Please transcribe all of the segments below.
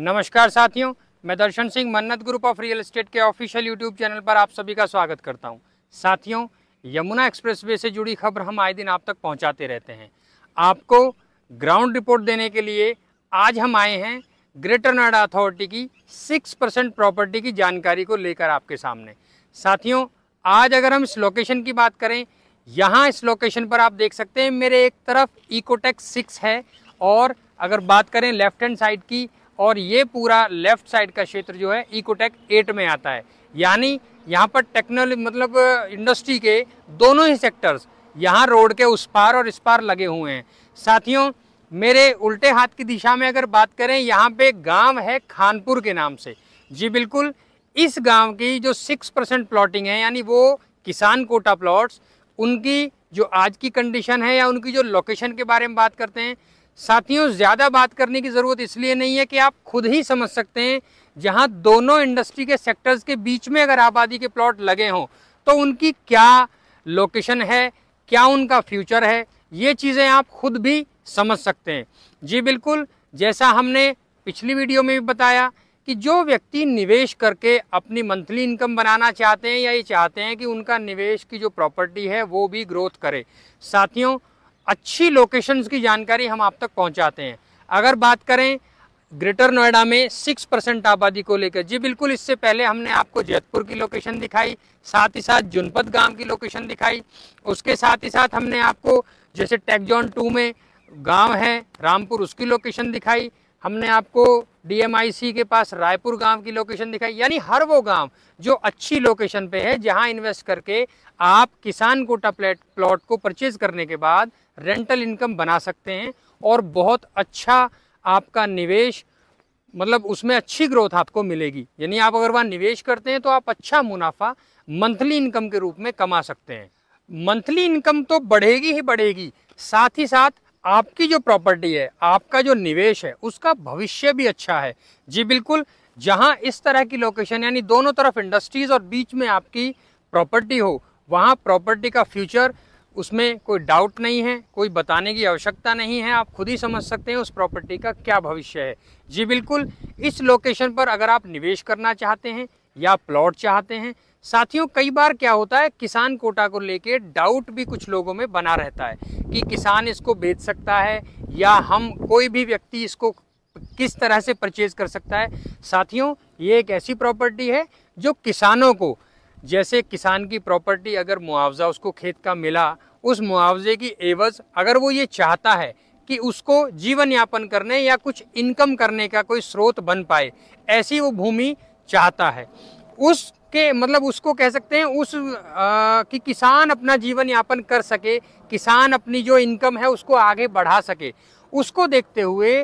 नमस्कार साथियों, मैं दर्शन सिंह मन्नत ग्रुप ऑफ रियल एस्टेट के ऑफिशियल यूट्यूब चैनल पर आप सभी का स्वागत करता हूं। साथियों, यमुना एक्सप्रेसवे से जुड़ी खबर हम आए दिन आप तक पहुंचाते रहते हैं। आपको ग्राउंड रिपोर्ट देने के लिए आज हम आए हैं ग्रेटर नोएडा अथॉरिटी की 6% प्रॉपर्टी की जानकारी को लेकर आपके सामने। साथियों, आज अगर हम इस लोकेशन की बात करें, यहाँ इस लोकेशन पर आप देख सकते हैं मेरे एक तरफ इकोटेक 6 है और अगर बात करें लेफ्ट हैंड साइड की, और ये पूरा लेफ्ट साइड का क्षेत्र जो है इकोटेक 8 में आता है। यानी यहाँ पर टेक्नोलॉजी मतलब इंडस्ट्री के दोनों ही सेक्टर्स यहाँ रोड के उस पार और इस पार लगे हुए हैं। साथियों, मेरे उल्टे हाथ की दिशा में अगर बात करें, यहाँ पे गांव है खानपुर के नाम से। जी बिल्कुल, इस गांव की जो 6% प्लॉटिंग है, यानी वो किसान कोटा प्लॉट्स, उनकी जो आज की कंडीशन है या उनकी जो लोकेशन के बारे में बात करते हैं। साथियों, ज़्यादा बात करने की ज़रूरत इसलिए नहीं है कि आप खुद ही समझ सकते हैं, जहां दोनों इंडस्ट्री के सेक्टर्स के बीच में अगर आबादी के प्लॉट लगे हों तो उनकी क्या लोकेशन है, क्या उनका फ्यूचर है, ये चीज़ें आप खुद भी समझ सकते हैं। जी बिल्कुल, जैसा हमने पिछली वीडियो में भी बताया कि जो व्यक्ति निवेश करके अपनी मंथली इनकम बनाना चाहते हैं या ये चाहते हैं कि उनका निवेश की जो प्रॉपर्टी है वो भी ग्रोथ करे, साथियों अच्छी लोकेशंस की जानकारी हम आप तक पहुंचाते हैं। अगर बात करें ग्रेटर नोएडा में 6% आबादी को लेकर, जी बिल्कुल, इससे पहले हमने आपको जैतपुर की लोकेशन दिखाई, साथ ही साथ जुनपत गांव की लोकेशन दिखाई। उसके साथ ही साथ हमने आपको जैसे टेकजोन 2 में गांव है रामपुर, उसकी लोकेशन दिखाई। हमने आपको DMIC के पास रायपुर गांव की लोकेशन दिखाई। यानी हर वो गांव जो अच्छी लोकेशन पे है, जहां इन्वेस्ट करके आप किसान कोटा प्लॉट को परचेज करने के बाद रेंटल इनकम बना सकते हैं और बहुत अच्छा आपका निवेश, मतलब उसमें अच्छी ग्रोथ आपको मिलेगी। यानी आप अगर वहाँ निवेश करते हैं तो आप अच्छा मुनाफा मंथली इनकम के रूप में कमा सकते हैं। मंथली इनकम तो बढ़ेगी ही बढ़ेगी, साथ ही साथ आपकी जो प्रॉपर्टी है, आपका जो निवेश है, उसका भविष्य भी अच्छा है। जी बिल्कुल, जहाँ इस तरह की लोकेशन यानी दोनों तरफ इंडस्ट्रीज और बीच में आपकी प्रॉपर्टी हो, वहाँ प्रॉपर्टी का फ्यूचर, उसमें कोई डाउट नहीं है, कोई बताने की आवश्यकता नहीं है। आप खुद ही समझ सकते हैं उस प्रॉपर्टी का क्या भविष्य है। जी बिल्कुल, इस लोकेशन पर अगर आप निवेश करना चाहते हैं या प्लॉट चाहते हैं। साथियों, कई बार क्या होता है, किसान कोटा को लेके डाउट भी कुछ लोगों में बना रहता है कि किसान इसको बेच सकता है या हम कोई भी व्यक्ति इसको किस तरह से परचेज कर सकता है। साथियों, ये एक ऐसी प्रॉपर्टी है जो किसानों को, जैसे किसान की प्रॉपर्टी अगर मुआवजा उसको खेत का मिला, उस मुआवजे की एवज अगर वो ये चाहता है कि उसको जीवन यापन करने या कुछ इनकम करने का कोई स्रोत बन पाए, ऐसी वो भूमि चाहता है, उसके मतलब उसको कह सकते हैं कि किसान अपना जीवन यापन कर सके, किसान अपनी जो इनकम है उसको आगे बढ़ा सके, उसको देखते हुए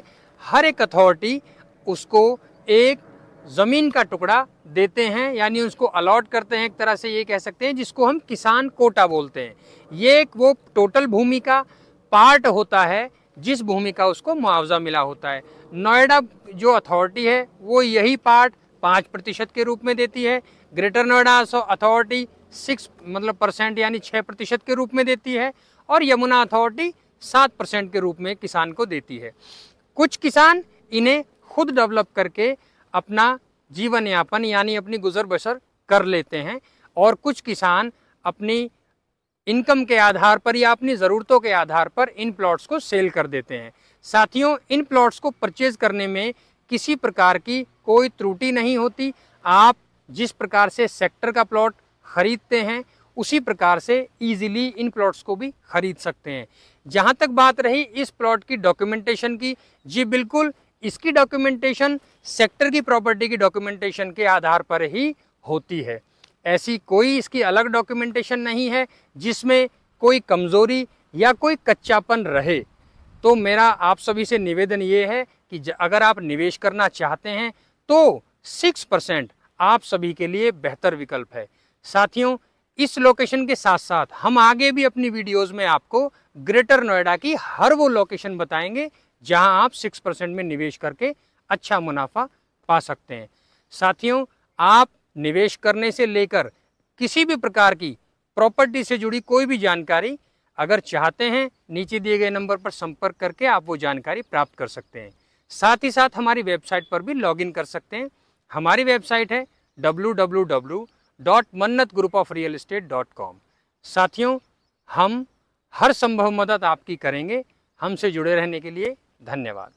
हर एक अथॉरिटी उसको एक ज़मीन का टुकड़ा देते हैं, यानी उसको अलॉट करते हैं। एक तरह से ये कह सकते हैं जिसको हम किसान कोटा बोलते हैं। ये एक वो टोटल भूमि का पार्ट होता है जिस भूमि का उसको मुआवजा मिला होता है। नोएडा जो अथॉरिटी है वो यही पार्ट 5% के रूप में देती है। ग्रेटर नोएडा अथॉरिटी 6% यानी 6% के रूप में देती है और यमुना अथॉरिटी 7% के रूप में किसान को देती है। कुछ किसान इन्हें खुद डेवलप करके अपना जीवन यापन यानी अपनी गुजर बसर कर लेते हैं और कुछ किसान अपनी इनकम के आधार पर या अपनी ज़रूरतों के आधार पर इन प्लॉट्स को सेल कर देते हैं। साथियों, इन प्लॉट्स को परचेज करने में किसी प्रकार की कोई त्रुटि नहीं होती। आप जिस प्रकार से सेक्टर का प्लॉट खरीदते हैं उसी प्रकार से इजीली इन प्लॉट्स को भी खरीद सकते हैं। जहां तक बात रही इस प्लॉट की डॉक्यूमेंटेशन की, जी बिल्कुल, इसकी डॉक्यूमेंटेशन सेक्टर की प्रॉपर्टी की डॉक्यूमेंटेशन के आधार पर ही होती है। ऐसी कोई इसकी अलग डॉक्यूमेंटेशन नहीं है जिसमें कोई कमज़ोरी या कोई कच्चापन रहे। तो मेरा आप सभी से निवेदन ये है कि अगर आप निवेश करना चाहते हैं तो 6% आप सभी के लिए बेहतर विकल्प है। साथियों, इस लोकेशन के साथ साथ हम आगे भी अपनी वीडियोस में आपको ग्रेटर नोएडा की हर वो लोकेशन बताएंगे जहां आप 6% में निवेश करके अच्छा मुनाफा पा सकते हैं। साथियों, आप निवेश करने से लेकर किसी भी प्रकार की प्रॉपर्टी से जुड़ी कोई भी जानकारी अगर चाहते हैं, नीचे दिए गए नंबर पर संपर्क करके आप वो जानकारी प्राप्त कर सकते हैं। साथ ही साथ हमारी वेबसाइट पर भी लॉगिन कर सकते हैं। हमारी वेबसाइट है www.mannatgroupofrealestate.com। साथियों, हम हर संभव मदद आपकी करेंगे। हमसे जुड़े रहने के लिए धन्यवाद।